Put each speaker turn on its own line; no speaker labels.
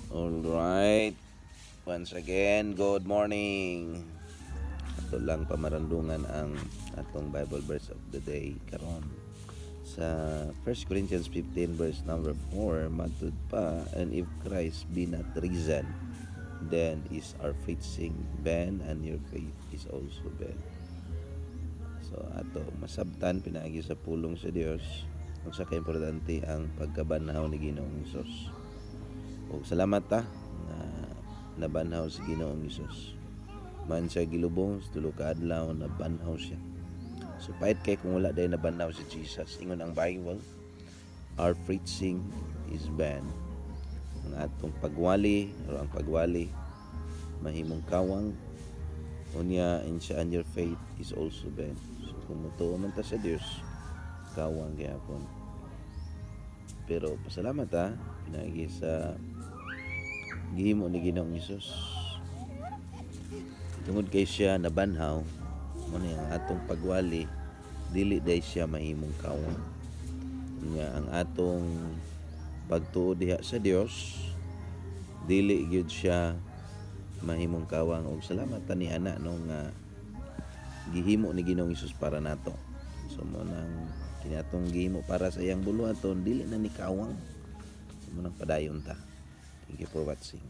Alright, once again, good morning. Ito lang pamarandungan ang atong Bible verse of the day karon sa 1 Corinthians 15 verse number 4. Matud pa, and if Christ be not risen, then is our preaching vain, and your faith is also vain. So ato masabtan pinaagi sa pulong sa Dios kung sa kaimportante ang pagkabanhaw ni Ginoong Hesus. O salamat ta na nabanhaw si Ginoong Hesus. Man siya gilubong sa tulo ka adlaw, nabanhaw siya. So pait kay kung wala day nabanhaw si Jesus. Ingon ang Bible, our preaching is vain. Ang atong pagwali o ang pagwali mahimong kawang, unya and your faith is also vain. So kung mutuo man ta sa Dios, kawang gyapon. Pero pasalamat ha, pinagi sa gihimo ni Ginoong Hesus. Tungod kay siya nabanhaw, mo ni ang atong pagwali dili day siya mahimong kawang. Nga ang atong pagtuo diha sa Dios dili gyud siya mahimong kawang. Og salamat tani ana nung gihimo ni Ginoong Hesus para nato. So mo nang kinatong gihimo para sa iyang buluhaton dili na ni kawang. So mo nang padayon ta. Thank you for watching.